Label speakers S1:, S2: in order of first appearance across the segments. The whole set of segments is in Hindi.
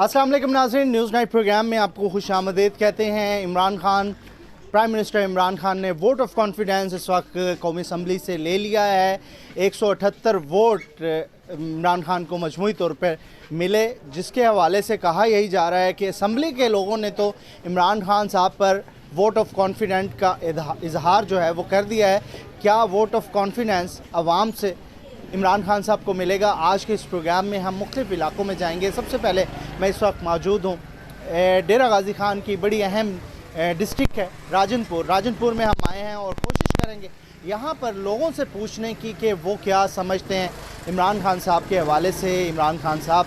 S1: अस्सलाम वालेकुम नाज़रीन, न्यूज़ नाइट प्रोग्राम में आपको खुशामदीद कहते हैं। इमरान खान, प्राइम मिनिस्टर इमरान खान ने वोट ऑफ कॉन्फिडेंस इस वक्त कौमी असम्बली से ले लिया है। 178 वोट इमरान खान को मजमूई तौर पर मिले, जिसके हवाले से कहा यही जा रहा है कि असम्बली के लोगों ने तो इमरान खान साहब पर वोट ऑफ कॉन्फिडेंस का इजहार जो है वो कर दिया है। क्या वोट ऑफ कॉन्फिडेंस आवाम से इमरान खान साहब को मिलेगा? आज के इस प्रोग्राम में हम मुख्तलिफ़ इलाकों में जाएंगे। सबसे पहले मैं इस वक्त मौजूद हूँ डेरा गाजी खान की बड़ी अहम डिस्ट्रिक्ट है राजनपुर में हम आए हैं और कोशिश करेंगे यहाँ पर लोगों से पूछने की कि वो क्या समझते हैं इमरान खान साहब के हवाले से। इमरान खान साहब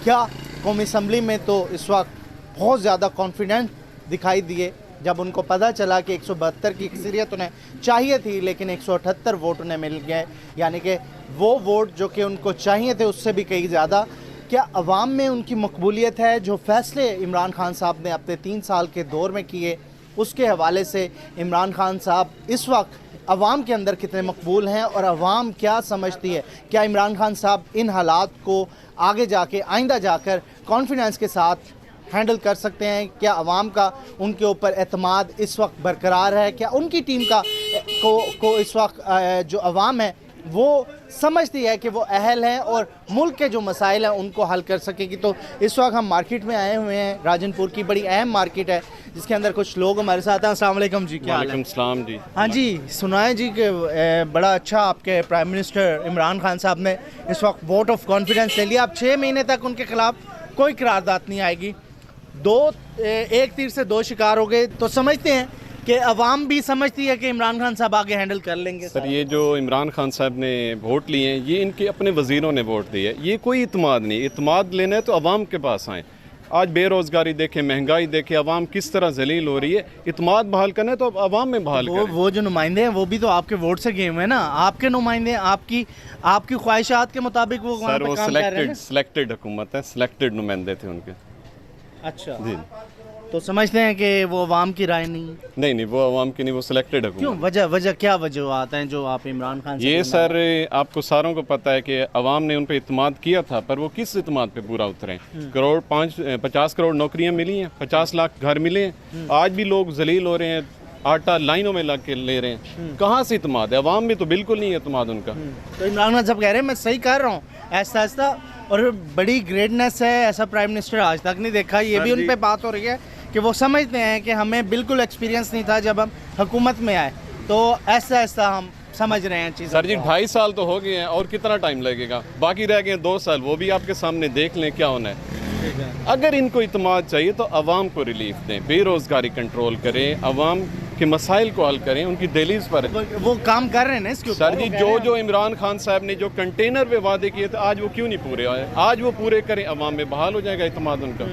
S1: क्या कौमी असम्बली में तो इस वक्त बहुत ज़्यादा कॉन्फिडेंट दिखाई दिए जब उनको पता चला कि 172 की अक्सरियत उन्हें चाहिए थी, लेकिन 178 वोट उन्हें मिल गए, यानी कि वो वोट जो कि उनको चाहिए थे उससे भी कहीं ज़्यादा। क्या अवाम में उनकी मकबूलियत है? जो फ़ैसले इमरान खान साहब ने अपने 3 साल के दौर में किए उसके हवाले से इमरान खान साहब इस वक्त अवाम के अंदर कितने मकबूल हैं और अवाम क्या समझती है? क्या इमरान खान साहब इन हालात को आगे जाके आइंदा जाकर कॉन्फिडेंस के साथ हैंडल कर सकते हैं? क्या अवाम का उनके ऊपर एतमाद इस वक्त बरकरार है? क्या उनकी टीम का को इस वक्त जो अवाम है वो समझती है कि वो अहल हैं और मुल्क के जो मसाइल हैं उनको हल कर सकेगी? तो इस वक्त हम मार्केट में आए हुए हैं। राजनपुर की बड़ी अहम मार्केट है जिसके अंदर कुछ लोग हमारे साथ हैं। अस्सलाम वालेकुम जी, क्या हाल है?
S2: सलाम जी।
S1: हाँ जी, सुनाए जी कि बड़ा अच्छा आपके प्राइम मिनिस्टर इमरान खान साहब ने इस वक्त वोट ऑफ कॉन्फिडेंस ले लिया। अब 6 महीने तक उनके खिलाफ कोई करारदाद नहीं आएगी। एक तीर से 2 शिकार हो गए। तो समझते हैं कि अवाम भी समझती है कि इमरान खान साहब आगे हैंडल कर लेंगे।
S2: सर, ये जो इमरान खान साहब ने वोट लिए हैं, ये इनके अपने वजीरों ने वोट दिए। ये कोई इत्माद नहीं, इत्माद लेना है तो अवाम के पास आए। आज बेरोज़गारी देखें, महंगाई देखें, अवाम किस तरह जलील हो रही है। इत्माद बहाल करना है तो अब अवाम में बहाल करें।
S1: वो जो नुमाइंदे हैं वो भी तो आपके वोट से गए हुए हैं ना। आपके नुमाइंदे आपकी ख्वाहिशात के मुताबिक वो
S2: सर, वो सिलेक्टेड हुकूमत है, सिलेक्टेड नुमाइंदे थे उनके।
S1: अच्छा
S2: जी,
S1: तो समझते हैं कि वो अवाम की राय नहीं,
S2: वो अवाम की नहीं, वो सिलेक्टेड है।
S1: क्यों? वजह क्या वजह हैं जो आप इमरान खान से?
S2: ये सर, आपको सारों को पता है कि अवाम ने उन पर इत्माद किया था, पर वो किस इत्माद पे पूरा उतरे। 50 करोड़ नौकरियां मिली हैं, 50 लाख घर मिले हैं। आज भी लोग जलील हो रहे हैं, आटा लाइनों में लग के ले रहे हैं। कहाँ से इत्माद है? अवाम में तो बिल्कुल नहीं है इत्माद उनका।
S1: तो इमरान खान साहब कह रहे हैं मैं सही कर रहा हूँ ऐसा ऐसा, और बड़ी ग्रेटनेस है, ऐसा प्राइम मिनिस्टर आज तक नहीं देखा। ये भी उन पे बात हो रही है कि वो समझते हैं कि हमें बिल्कुल एक्सपीरियंस नहीं था जब हम हुकूमत में आए, तो ऐसा ऐसा हम समझ रहे हैं चीज़।
S2: सर जी, 2.5 साल तो हो गए हैं और कितना टाइम लगेगा? बाकी रह गए 2 साल, वो भी आपके सामने देख लें क्या होना है। अगर इनको इत्माद चाहिए तो अवाम को रिलीफ दें, बेरोज़गारी कंट्रोल करें, अवाम के मसाइल को हल करें, उनकी दहलीज पर।
S1: वो काम कर रहे हैं ना इसके ऊपर।
S2: सर जी, जो इमरान खान साहब ने जो कंटेनर पे वादे किए थे, आज वो क्यों नहीं पूरे आए? आज वो पूरे करें, अवाम में बहाल हो जाएगा इत्माद उनका।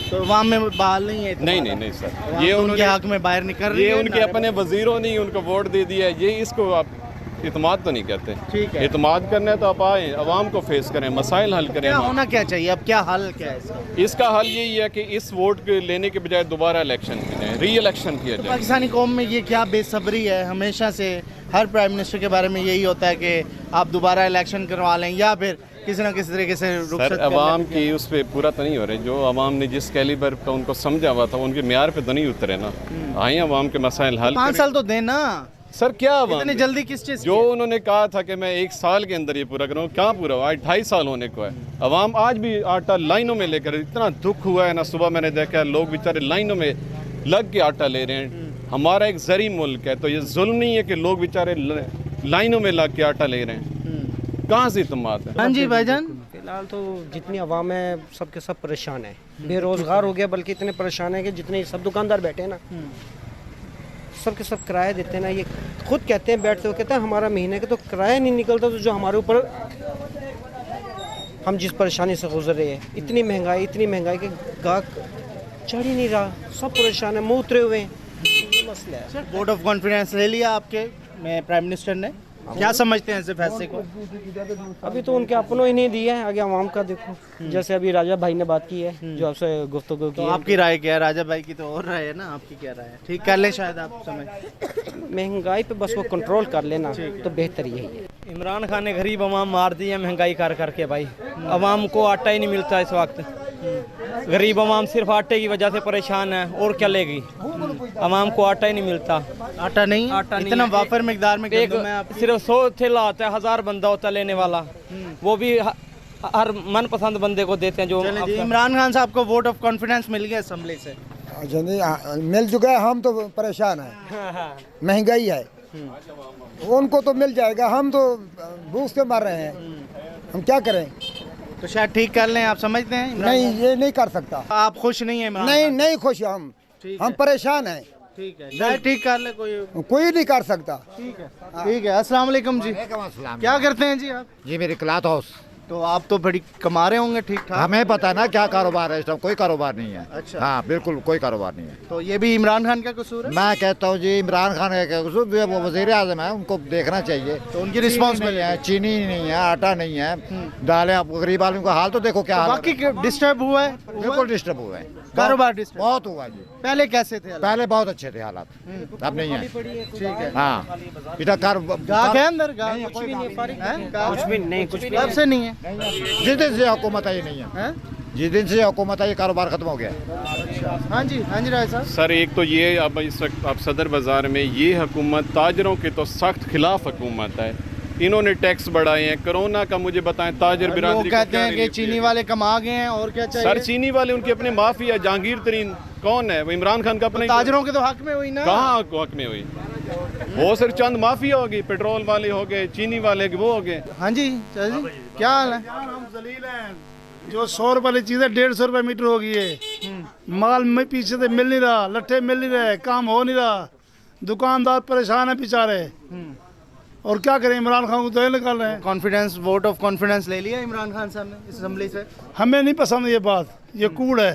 S1: तो अवाम में बहाल नहीं है?
S2: नहीं सर, ये
S1: उनके हक में बाहर निकल रही है।
S2: ये उनके अपने वजीरों ने उनको वोट दे दिया है, ये इसको आप इत्माद तो नहीं कहते।
S1: ठीक है, इत्माद
S2: करना है तो आप आए, अवाम को फेस करें, मसाइल हल करें।
S1: क्या होना क्या चाहिए? अब क्या हल क्या है
S2: इसका हल यही है कि इस वोट लेने के बजाय दोबारा इलेक्शन किया, री इलेक्शन किया जाए।
S1: पाकिस्तानी कौम में ये क्या बेसब्री है? हमेशा से हर प्राइम मिनिस्टर के बारे में यही होता है कि आप दोबारा इलेक्शन करवा लें या फिर किसी ना किसी तरीके से
S2: सर, अवाम की उस पर पूरा तो नहीं हो रहे। जो अवाम ने जिस कैलिबर का उनको समझा हुआ था उनके म्यार पे तो नहीं उतरे ना। आए अवाम के मसाइल हल।
S1: 5 साल तो देना
S2: सर, क्या
S1: इतनी जल्दी किस चीज़?
S2: जो उन्होंने कहा था कि मैं 1 साल के अंदर ये पूरा करूँ, क्या पूरा हुआ? आज 2.5 साल होने को है। अवाम आज भी आटा लाइनों में लेकर, इतना दुख हुआ है ना। सुबह मैंने देखा लोग बेचारे लाइनों में लग के आटा ले रहे हैं। हमारा एक ज़री मुल्क है, तो ये जुल्म नहीं है कि लोग बेचारे लाइनों में लग के आटा ले रहे हैं। कहाँ से इत्मीनान है?
S1: हाँ जी भाईजान,
S3: फिलहाल तो जितनी अवाम है सब के सब परेशान है, बेरोज़गार हो गया, बल्कि इतने परेशान है कि जितने सब दुकानदार बैठे हैं ना, सब के सब किराया देते हैं ना। ये खुद कहते हैं, बैठते हुए कहते हैं हमारा महीने का तो किराया नहीं निकलता, तो जो हमारे ऊपर हम जिस परेशानी से गुजर रहे हैं, इतनी महंगाई कि गाहक चढ़ ही नहीं रहा, सब परेशान है, मुँह उतरे हुए हैं। ये मसला है।
S1: वोट ऑफ कॉन्फिडेंस ले लिया आपके प्राइम मिनिस्टर ने, क्या समझते हैं ऐसे फैसले को?
S3: अभी तो उनके अपनों ही नहीं दिया है, आगे आवाम का देखो। जैसे अभी राजा भाई ने बात की है, जो आपसे गुफ्तगू की
S1: तो आपकी राय क्या है? राजा भाई की तो और राय है ना, आपकी क्या राय है? ठीक कर ले शायद, आप समझ।
S3: महंगाई पे बस वो कंट्रोल कर लेना तो बेहतर यही है।
S4: इमरान खान ने गरीब अवाम मार दी है महंगाई कर करके भाई। अवाम को आटा ही नहीं मिलता इस वक्त। गरीब आवाम सिर्फ आटे की वजह से परेशान है, और क्या लेगी? आवाम को आटा ही नहीं मिलता।
S1: आटा नहीं,
S4: आटा नहीं
S1: इतना
S4: है।
S1: वाफर मिकदार में
S4: एक
S1: गंदम है आप
S4: सिर्फ 100 थैला आता है, 1000 बंदा होता है लेने वाला, वो भी हर मनपसंद बंदे को देते हैं जो
S1: चलें जी, इमरान खान साहब को वोट ऑफ कॉन्फिडेंस मिल गया असेंबली से।
S5: मिल चुका है, हम तो परेशान हैं, महंगाई है, उनको तो मिल जाएगा, हम तो भूख से मर रहे हैं, हम क्या करें?
S1: तो शायद ठीक कर लें, आप समझते हैं इमरान
S5: नहीं, ये नहीं कर सकता।
S1: खान? आप खुश नहीं है इमरान
S5: नहीं
S1: खान?
S5: नहीं खुश हम,
S1: ठीक
S5: हम
S1: है।
S5: परेशान हैं,
S1: ठीक है, शायद ठीक कर ले कोई।
S5: कोई नहीं कर सकता।
S1: ठीक है, ठीक है। अस्सलाम वालेकुम जी, क्या करते हैं जी आप?
S6: जी मेरी क्लॉथ हाउस।
S1: तो आप तो बड़ी कमा रहे होंगे ठीक ठाक।
S6: हमें पता ना क्या कारोबार है, इस टाइम कोई कारोबार नहीं है।
S1: अच्छा।
S6: हाँ बिल्कुल कोई कारोबार नहीं है।
S1: तो ये भी इमरान खान का कसूर है?
S6: मैं कहता हूँ जी इमरान खान का क्या कसूर, वो वजीर आजम है, उनको देखना चाहिए।
S1: तो उनकी
S6: चीनी
S1: रिस्पॉन्सिबिलिटी
S6: नहीं है, चीनी नहीं है, आटा नहीं है, दालें, आप गरीब आदमी का हाल तो देखो क्या हाल है।
S1: बाकी डिस्टर्ब हुआ है?
S6: बिल्कुल डिस्टर्ब हुए हैं,
S1: कारोबार डिस्टर्ब
S6: बहुत हुआ जी।
S1: पहले कैसे थे हालात?
S6: पहले बहुत अच्छे थे हालात, अब नहीं है।
S1: ठीक है।
S6: हाँ इधर
S1: गाहक है अंदर? गाहक
S3: कुछ भी नहीं है, फारिग
S1: हैं?
S3: कुछ भी नहीं, कुछ भी
S1: कब से नहीं है?
S6: जिस दिन से हुकूमत आई नहीं है,
S1: हैं?
S6: जिस दिन से हुकूमत आई कारोबार खत्म हो गया है।
S1: हाँ जी, हाँ जी राय साहब।
S2: सर एक तो ये अब इस वक्त अब सदर बाज़ार में ये हुकूमत ताजरों के तो सख्त खिलाफ हुकूमत है। इन्होंने टैक्स बढ़ाए हैं, कोरोना का मुझे बताएं ताजर
S1: लोग
S2: बिरादरी को
S1: कहते
S2: क्या
S1: हैं कि
S2: रिलीफ
S1: चीनी
S2: दिया?
S1: वाले कमा गए हैं, और क्या चाहिए?
S2: सर चीनी वाले उनके अपने माफिया, जहांगीर तरीन कौन है? वो इमरान खान का अपना ही-
S1: ताजरों के तो हक में हुई ना।
S2: कहाँ हक में हुई? वो सिर्फ चंद माफिया हो गई, पेट्रोल वाले हो गए, चीनी वाले वो हो गए।
S1: हाँ जी, चल जी, क्या हाल है?
S7: हम जलील हैं, जो 100 रुपए वाली चीज़ें 150 रुपए मीटर हो गई है, माल में पीछे से मिल नहीं रहा, लट्ठे मिल नहीं रहे, काम हो नहीं रहा, दुकानदार परेशान है बेचारे, और क्या करें? इमरान खान को तो ये निकाल रहे हैं।
S1: कॉन्फिडेंस, वोट ऑफ कॉन्फिडेंस ले लिया इमरान खान साहब ने इस असेंबली से?
S7: हमें नहीं पसंद ये बात, ये कूड़ है।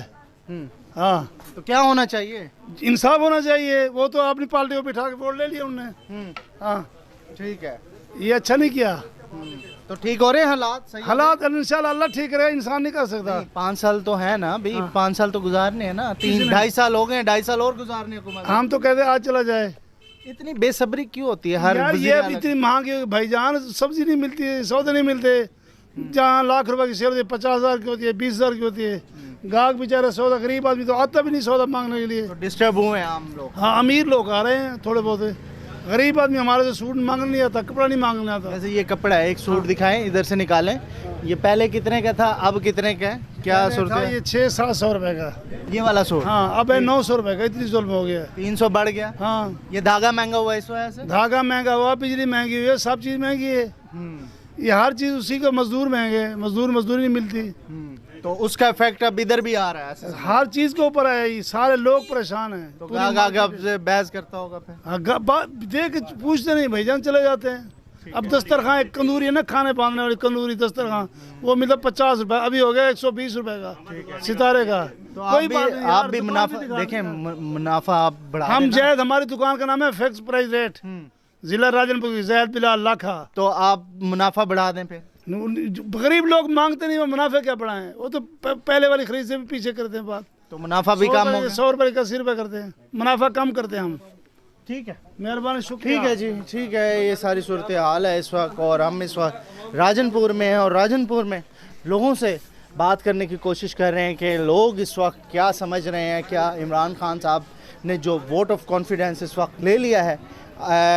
S7: हाँ,
S1: तो क्या होना चाहिए?
S7: इंसाफ होना चाहिए। वो तो अपनी पार्टी को बिठा के वोट ले लिया उन्होंने। हाँ,
S1: ठीक है।
S7: ये अच्छा नहीं किया।
S1: तो ठीक हो रहे हैं हालात? सही
S7: हालात इंशाल्लाह अल्लाह ठीक रहे, इंसान नहीं कर सकता।
S1: 5 साल तो है ना भाई, 5 साल तो गुजारने हैं ना, 3-2.5 साल हो गए, 2.5 साल और गुजारने को।
S7: हम तो कहते आज चला जाए।
S1: इतनी बेसब्री क्यों होती है हर
S7: यार
S1: वज़ीर
S7: ये
S1: आला
S7: इतनी महंगी भाईजान, सब्जी नहीं मिलती है, सौदे नहीं मिलते। जहाँ लाख रुपए की सेव होती है, 50,000 की होती है, 20,000 की होती है। गाहक बेचारा सौदा, गरीब आदमी तो आता भी नहीं सौदा मांगने के लिए।
S1: तो डिस्टर्ब हुए हैं आम लोग।
S7: हाँ, अमीर लोग आ रहे हैं थोड़े बहुत, गरीब आदमी हमारे से सूट मांगने नहीं आता, कपड़ा नहीं मांगने आता।
S1: वैसे ये कपड़ा है, एक सूट दिखाएं, इधर से निकालें। ये पहले कितने का था, अब कितने का है? क्या सूरत
S7: था
S1: है?
S7: ये 600-700 रुपए का।
S1: ये वाला सूट
S7: हाँ, अब है 900 रुपए का, इतनी जुल्म हो गया।
S1: 300 बढ़ गया।
S7: हाँ,
S1: ये धागा महंगा हुआ इस वजह से?
S7: धागा महंगा हुआ, बिजली महंगी हुई है, सब चीज़ महंगी है। ये हर चीज़ उसी को, मजदूर महंगे, मजदूरी नहीं मिलती।
S1: तो उसका इफेक्ट अब इधर भी आ रहा है।
S7: हर चीज़ के ऊपर है, ये सारे लोग परेशान हैं।
S1: तो गागा आपसे बहस करता होगा फिर?
S7: हाँ, देख के पूछते नहीं, भाईजान चले जाते हैं। अब दस्तरखान एक कंदूरी है ना, खाने बांधने वाली कंदूरी दस्तरखान, वो मतलब 50 रुपए, अभी हो गया 120 रुपए का सितारे का।
S1: तो आप भी मुनाफा देखें, मुनाफा आप बढ़ा
S7: हम
S1: देना।
S7: जैद, हमारी दुकान का नाम है फिक्स प्राइस रेट, जिला राजनपुर की जैद बिलाल लाखा।
S1: तो आप मुनाफा बढ़ा दें फिर?
S7: गरीब लोग मांगते नहीं, वो मुनाफे क्या बढ़ाएं? वो तो पहले वाली खरीद से भी पीछे करते हैं बात।
S1: तो मुनाफा भी कम हो गया।
S7: 100 रुपए का 80 रुपए करते हैं, मुनाफा कम करते हैं हम।
S1: ठीक है,
S7: मेहरबानी, शुक्रिया।
S1: ठीक है जी, ठीक है। ये सारी सूरत हाल है इस वक्त, और हम इस वक्त राजनपुर में हैं, और राजनपुर में लोगों से बात करने की कोशिश कर रहे हैं कि लोग इस वक्त क्या समझ रहे हैं। क्या इमरान खान साहब ने जो वोट ऑफ कॉन्फिडेंस इस वक्त ले लिया है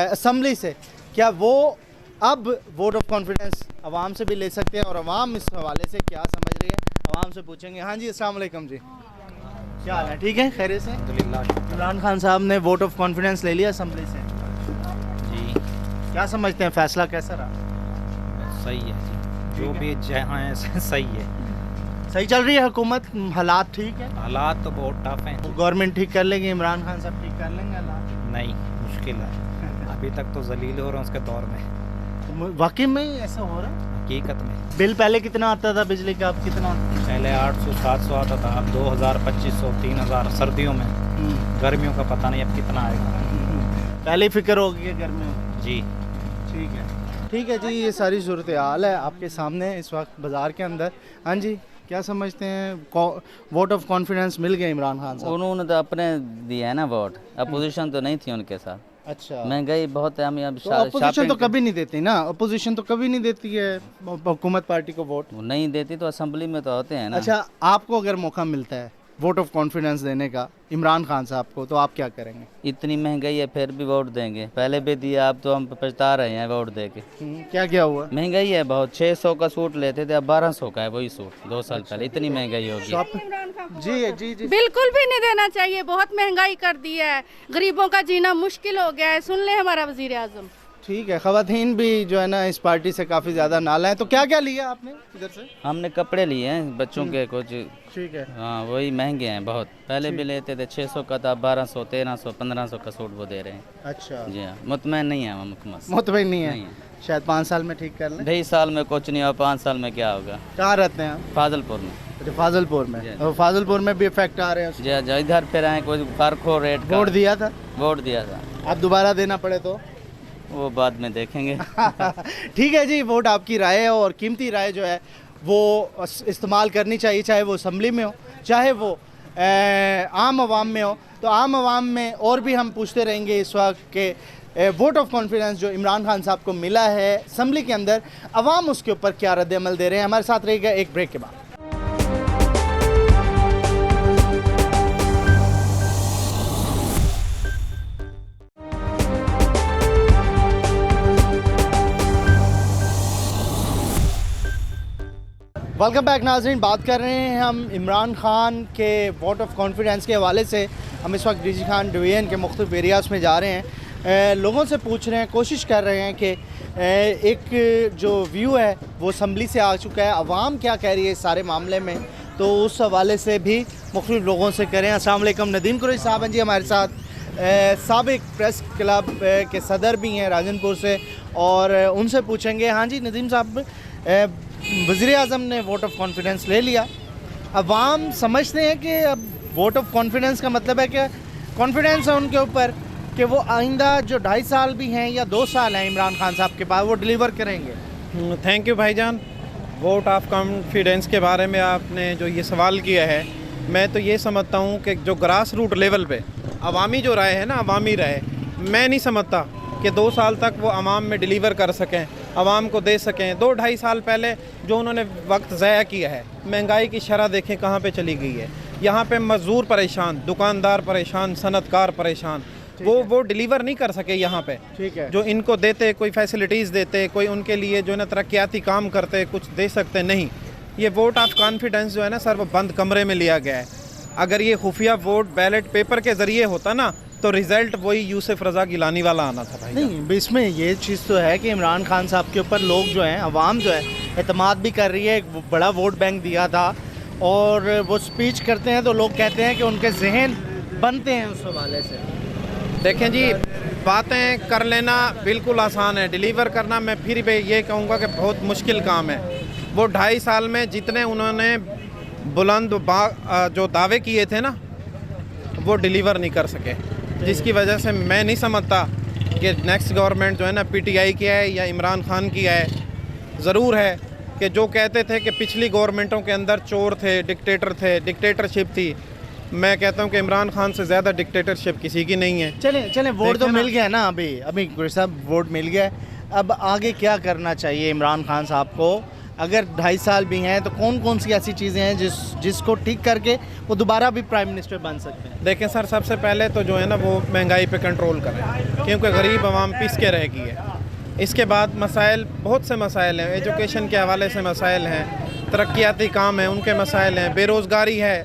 S1: असम्बली से, क्या वो अब वोट ऑफ कॉन्फिडेंस आवाम से भी ले सकते हैं, और आवाम इस हवाले से क्या समझ रही है आवाम से पूछेंगे। हाँ जी, अस्सलाम वालेकुम जी, क्या हाल है? ठीक है, खैरियत से? इमरान खान साहब ने वोट ऑफ कॉन्फिडेंस ले लिया असम्बली से
S8: जी,
S1: क्या समझते हैं, फैसला कैसा रहा?
S8: सही है जी, जो भी जहाँ है सही है।
S1: सही चल रही है हुकूमत, हालात ठीक है?
S8: हालात तो बहुत टफ हैं।
S1: गवर्नमेंट ठीक कर लेंगे, इमरान खान साहब ठीक कर लेंगे हालात?
S8: नहीं, मुश्किल है। अभी तक तो जलील हो रहे हैं उसके दौर में।
S1: वाकई में ऐसा हो रहा है?
S8: हकीकत में
S1: बिल पहले कितना आता था बिजली का, अब कितना?
S8: पहले 800-700 आता था, अब 2000, 2500-3000 सर्दियों में। गर्मियों का पता नहीं अब कितना आएगा।
S1: पहले फिक्र होगी है गर्मियों में।
S8: जी
S1: ठीक है, ठीक है जी। ये सारी सूरत हाल है आपके सामने इस वक्त बाज़ार के अंदर। हाँ जी, क्या समझते हैं, वोट ऑफ कॉन्फिडेंस मिल गया इमरान खान साहब?
S9: उन्होंने तो अपने दिया है ना वोट, अपोजिशन तो नहीं थी उनके साथ।
S1: अच्छा,
S9: महंगाई बहुत है। हम अब
S1: तो अपोजिशन तो कभी नहीं देती ना, अपोजिशन तो कभी नहीं देती है हुकूमत पार्टी को वोट।
S9: नहीं देती तो असेंबली में तो होते हैं ना।
S1: अच्छा, आपको अगर मौका मिलता है वोट ऑफ कॉन्फिडेंस देने का इमरान खान साहब को, तो आप क्या करेंगे?
S9: इतनी महंगाई है फिर भी वोट देंगे, पहले भी दिया, अब तो हम पछता रहे हैं वोट दे के।
S1: क्या क्या हुआ?
S9: महंगाई है बहुत, 600 का सूट लेते थे, अब 1200 का है वही सूट 2 साल पहले। इतनी महंगाई होगी।
S1: जी जी जी,
S10: बिल्कुल भी नहीं देना चाहिए, बहुत महंगाई कर दी है, गरीबों का जीना मुश्किल हो गया है। सुन ले हमारा वजीर आजम।
S1: ठीक है, खवातीन भी जो है ना इस पार्टी से काफ़ी ज़्यादा नाला है। तो क्या क्या लिया आपने इधर से?
S9: हमने कपड़े लिए हैं बच्चों के कुछ।
S1: ठीक है,
S9: हाँ वही महंगे हैं बहुत, पहले भी लेते थे 600 का था, 1200 1300 1500 का सूट वो दे रहे हैं।
S1: अच्छा,
S9: जी हाँ, मुतमैन नहीं है हम हुकूमत से।
S1: मुतमईन नहीं है?
S9: नहीं है।
S1: शायद 5 साल में ठीक कर लें।
S9: 2.5 साल में कुछ नहीं हुआ, 5 साल में क्या होगा।
S1: कहाँ रहते हैं आप?
S9: फाजिलपुर में।
S1: अच्छा, फाजिलपुर में।
S9: जी।
S1: और फाजिलपुर में भी इफेक्ट आ रहे हैं?
S9: जी जी, इधर फिर आए कोई फर्क हो रेट का।
S1: वोट दिया था?
S9: वोट दिया था।
S1: अब दोबारा देना पड़े तो?
S9: वो बाद में देखेंगे।
S1: ठीक है जी, वोट आपकी राय है और कीमती राय जो है वो इस्तेमाल करनी चाहिए, चाहे वो असम्बली में हो, चाहे वो आम आवाम में हो। तो आम आवाम में और भी हम पूछते रहेंगे इस वक्त के वोट ऑफ कॉन्फिडेंस जो इमरान खान साहब को मिला है असम्बली के अंदर, अवाम उसके ऊपर क्या रद्द-ए-अमल दे रहे हैं। हमारे साथ रहेगा एक ब्रेक के बाद। वेलकम बैक नाज़रीन, बात कर रहे हैं हम इमरान खान के वोट ऑफ कॉन्फिडेंस के हवाले से। हम इस वक्त डीजी खान डिवीज़न के मुख्तलिफ एरियाज़ में जा रहे हैं, लोगों से पूछ रहे हैं, कोशिश कर रहे हैं कि एक जो व्यू है वो असम्बली से आ चुका है, अवाम क्या कह रही है इस सारे मामले में, तो उस हवाले से भी मुख्तलिफ लोगों से करें। अस्सलाम वालेकुम, नदीम कुरैशी साहब हैं जी हमारे साथ, साबिक प्रेस क्लब के सदर भी हैं राजनपुर से, और उनसे पूछेंगे। हाँ जी नदीम साहब, वज़ीर आज़म ने वोट ऑफ कॉन्फिडेंस ले लिया, अवाम समझते हैं कि अब वोट ऑफ कॉन्फिडेंस का मतलब है कि कॉन्फिडेंस है उनके ऊपर कि वो आइंदा जो 2.5 साल भी हैं या 2 साल हैं इमरान खान साहब के पास, वो डिलीवर करेंगे।
S8: थैंक यू भाईजान। वोट ऑफ कॉन्फिडेंस के बारे में आपने जो ये सवाल किया है, मैं तो ये समझता हूँ कि जो ग्रास रूट लेवल पे अवामी जो राय है ना, अवामी राय, मैं नहीं समझता कि 2 साल तक वो अवाम में डिलीवर कर सकें, अवाम को दे सकें। 2-2.5 साल पहले जो उन्होंने वक्त ज़ाया किया है, महंगाई की शरह देखें कहाँ पे चली गई है। यहाँ पे मज़दूर परेशान, दुकानदार परेशान, सनतकार परेशान, वो डिलीवर नहीं कर सके यहाँ पे।
S1: ठीक है,
S8: जो इनको देते, कोई फैसिलिटीज़ देते, कोई उनके लिए जो है ना तरक्याती काम करते, कुछ दे सकते, नहीं। ये वोट ऑफ कॉन्फिडेंस जो है ना सर, वो बंद कमरे में लिया गया है। अगर ये खुफिया वोट बैलेट पेपर के ज़रिए होता ना, तो रिज़ल्ट वही यूसुफ रज़ा गिलानी वाला आना था भाई।
S1: नहीं, इसमें ये चीज़ तो है कि इमरान खान साहब के ऊपर लोग जो हैं, अवाम जो है एतमाद भी कर रही है। एक बड़ा वोट बैंक दिया था और वो स्पीच करते हैं तो लोग कहते हैं कि उनके जहन बनते हैं उस हवाले से।
S8: देखें जी, बातें कर लेना बिल्कुल आसान है, डिलीवर करना मैं फिर भी ये कहूँगा कि बहुत मुश्किल काम है। वो 2.5 साल में जितने उन्होंने बुलंद जो दावे किए थे ना, वो डिलीवर नहीं कर सके, जिसकी वजह से मैं नहीं समझता कि नेक्स्ट गवर्नमेंट जो है ना पीटीआई की है या इमरान खान की है। ज़रूर है कि जो कहते थे कि पिछली गवर्नमेंटों के अंदर चोर थे, डिक्टेटर थे, डिक्टेटरशिप थी, मैं कहता हूं कि इमरान खान से ज़्यादा डिक्टेटरशिप किसी की नहीं है।
S1: चलें वोट तो मिल गया ना, अभी गुरु साहब वोट मिल गया, अब आगे क्या करना चाहिए इमरान खान साहब को? अगर 2.5 साल भी हैं तो कौन कौन सी ऐसी चीज़ें हैं जिसको ठीक करके वो दोबारा भी प्राइम मिनिस्टर बन सकते हैं?
S8: देखें सर, सबसे पहले तो जो है ना वो महंगाई पे कंट्रोल करें, क्योंकि गरीब आवाम पिस के रह गई है। इसके बाद मसाइल, बहुत से मसाइल हैं, एजुकेशन के हवाले से मसाइल हैं, तरक्याती काम हैं उनके मसाइल हैं, बेरोज़गारी है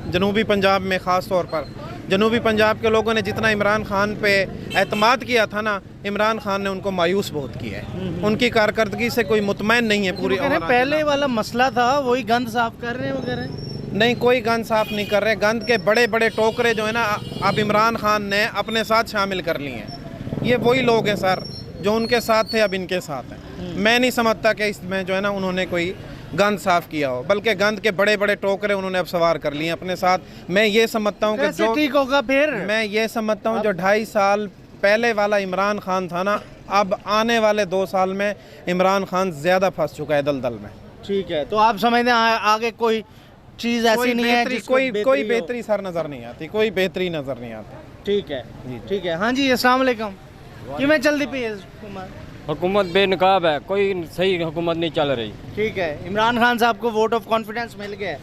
S8: जनूबी पंजाब में ख़ास तौर पर। जनूबी पंजाब के लोगों ने जितना इमरान खान पे एतमाद किया था ना, इमरान खान ने उनको मायूस बहुत किया है। उनकी कारकर्दगी से कोई मुतमैन नहीं है पूरी।
S1: पहले वाला मसला था वही गंद साफ कर रहे हैं वगैरह?
S8: नहीं, कोई गंद साफ नहीं कर रहे। गंद के बड़े बड़े टोकरे जो है ना अब इमरान खान ने अपने साथ शामिल कर लिए हैं। ये वही लोग हैं सर जो उनके साथ थे अब इनके साथ हैं। मैं नहीं समझता कि इसमें जो है ना उन्होंने कोई गंद साफ किया हो, बल्कि गंद के बड़े बड़े टोकरे उन्होंने अब सवार कर लिए अपने साथ। मैं ये समझता हूँ कि जो
S1: ठीक होगा फिर,
S8: मैं ये समझता हूँ जो 2.5 साल पहले वाला इमरान खान था ना, अब आने वाले 2 साल में इमरान खान ज़्यादा फंस चुका है दलदल में।
S1: ठीक है, तो आप समझते हैं आगे कोई चीज़ ऐसी नहीं है,
S8: कोई बेहतरी सर नज़र नहीं आती, कोई बेहतरी नज़र नहीं आती।
S1: ठीक है, ठीक है। हाँ जी, अस्सलाम वालेकुम। किवें चलती पई है
S4: हुकूमत बेनकाब है, कोई सही हुकूमत नहीं चल रही।
S1: ठीक है, इमरान खान साहब को वोट ऑफ कॉन्फिडेंस मिल गया है।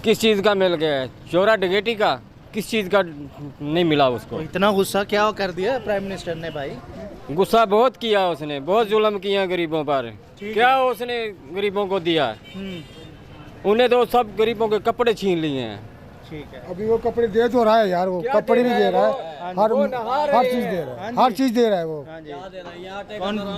S4: किस चीज़ का मिल गया है? चोरा डकैती का? किस चीज़ का नहीं मिला उसको?
S1: तो इतना गुस्सा क्या कर दिया प्राइम मिनिस्टर ने भाई?
S4: गुस्सा बहुत किया उसने, बहुत जुल्म किया गरीबों पर। क्या उसने गरीबों को दिया? उन्हें तो सब गरीबों के कपड़े छीन लिए हैं।
S1: ठीक है,
S5: अभी वो कपड़े दे तो रहा है यार, वो कपड़े नहीं दे रहा है, हर चीज दे रहा है, हर चीज दे रहा है वो।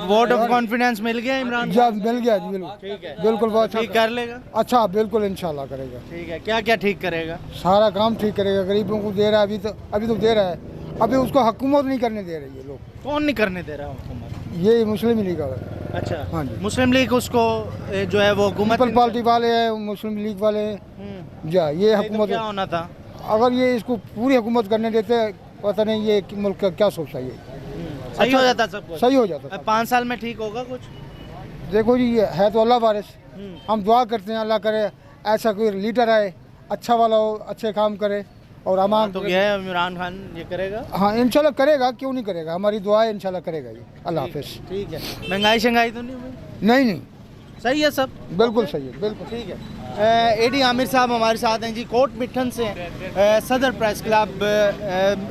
S1: वोट ऑफ कॉन्फिडेंस मिल गया इमरान
S5: जब मिल गया जी, बिल्कुल
S1: ठीक है,
S5: बिल्कुल बहुत
S1: ठीक कर लेगा।
S5: अच्छा, बिल्कुल इंशाल्लाह करेगा।
S1: ठीक है, क्या क्या ठीक करेगा?
S5: सारा काम ठीक करेगा, गरीबों को दे रहा है, अभी तो दे रहा है, अभी उसको हुकूमत नहीं करने दे रही है लोग।
S1: कौन नहीं करने दे रहा हुकूमत?
S5: ये मुस्लिम लीग वाले।
S1: अच्छा,
S5: हाँ जी,
S1: मुस्लिम लीग उसको जो है वो हुकूमत
S5: पीपल पार्टी वाले हैं, मुस्लिम लीग वाले हैं। जा ये
S1: तो
S5: हुकूमत
S1: क्या होना था?
S5: अगर ये इसको पूरी हुकूमत करने देते, पता नहीं ये मुल्क का क्या सोचता है।
S1: सही हो जाता सब कुछ?
S5: सही हो जाता।
S1: 5 साल में ठीक होगा कुछ?
S5: देखो जी, ये है तो अल्लाह वारिस, हम दुआ करते हैं अल्लाह करे ऐसा कोई लीडर आए, अच्छा वाला हो, अच्छे काम करे और अमान
S1: तो क्या है, इमरान खान ये करेगा?
S5: हाँ इंशाल्लाह करेगा, क्यों नहीं करेगा, हमारी दुआ है, इंशाल्लाह करेगा ये। अल्लाह हाफिज।
S1: ठीक है, महंगाई शंगाई तो नहीं हुई?
S5: नहीं,
S1: सही है सब?
S5: बिल्कुल सही है, बिल्कुल
S1: ठीक है। एडी आमिर साहब हमारे साथ हैं जी, कोट मिठन से सदर प्रेस क्लब।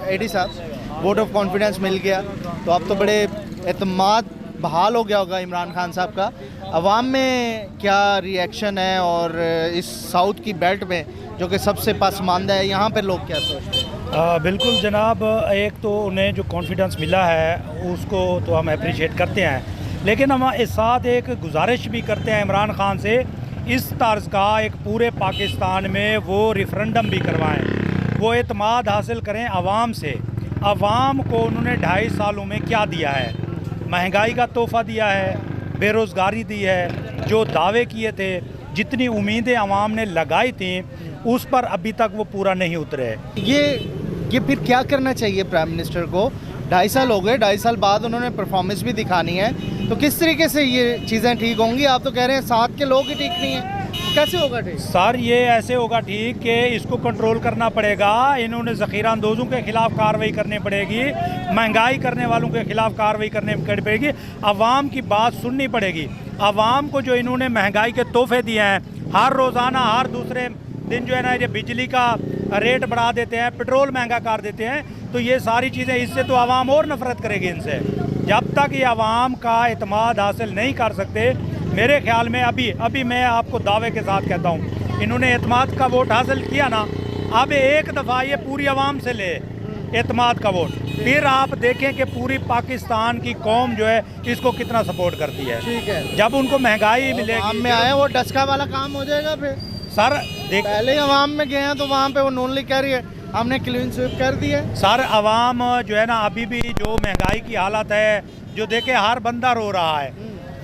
S1: एडी साहब, वोट ऑफ कॉन्फिडेंस मिल गया तो अब तो बड़े एतमाद बहाल हो गया होगा इमरान खान साहब का। अवाम में क्या रिएक्शन है, और इस साउथ की बेल्ट में जो कि सबसे पसमानदा है, यहाँ पे लोग क्या सोचते हैं?
S11: बिल्कुल जनाब, एक तो उन्हें जो कॉन्फिडेंस मिला है उसको तो हम अप्रिशिएट करते हैं, लेकिन हम इस साथ एक गुजारिश भी करते हैं इमरान खान से, इस तर्ज का एक पूरे पाकिस्तान में वो रेफरेंडम भी करवाएं, वो एतमाद हासिल करें आवाम से। आवाम को उन्होंने 2.5 सालों में क्या दिया है? महंगाई का तोहफ़ा दिया है, बेरोज़गारी दी है, जो दावे किए थे, जितनी उम्मीदें आवाम ने लगाई थी उस पर अभी तक वो पूरा नहीं उतरे।
S1: ये फिर क्या करना चाहिए प्राइम मिनिस्टर को? 2.5 साल हो गए, 2.5 साल बाद उन्होंने परफॉर्मेंस भी दिखानी है, तो किस तरीके से ये चीज़ें ठीक होंगी? आप तो कह रहे हैं साथ के लोग ही ठीक नहीं हैं, कैसे होगा ठीक?
S11: सर ये ऐसे होगा ठीक कि इसको कंट्रोल करना पड़ेगा, इन्होंने ज़ख़ीरा अंदोज़ों के ख़िलाफ़ कार्रवाई करनी पड़ेगी, महंगाई करने वालों के ख़िलाफ़ कार्रवाई करनी पड़ेगी, आवाम की बात सुननी पड़ेगी। आवाम को जो इन्होंने महंगाई के तोहफे दिए हैं, हर रोज़ाना हर दूसरे दिन जो है ना, ये बिजली का रेट बढ़ा देते हैं, पेट्रोल महंगा कर देते हैं, तो ये सारी चीज़ें, इससे तो आवाम और नफ़रत करेगी इनसे। जब तक ये आवाम का एतमाद हासिल नहीं कर सकते, मेरे ख्याल में अभी मैं आपको दावे के साथ कहता हूँ, इन्होंने एतमाद का वोट हासिल किया ना, अब एक दफ़ा ये पूरी आवाम से ले एतमाद का वोट, फिर आप देखें कि पूरी पाकिस्तान की कौम जो है इसको कितना सपोर्ट करती है।
S1: ठीक है,
S11: जब उनको महंगाई मिलेगी,
S1: आवाम में आए वो डस्का वाला काम हो जाएगा फिर।
S11: सर देख,
S1: पहले आवाम में गए हैं तो वहाँ पे वो नून लीग कह रही है हमने क्लीन स्वीप कर दी है।
S11: सर आवाम जो है ना, अभी भी जो महंगाई की हालत है, जो देखे हर बंदा रो रहा है,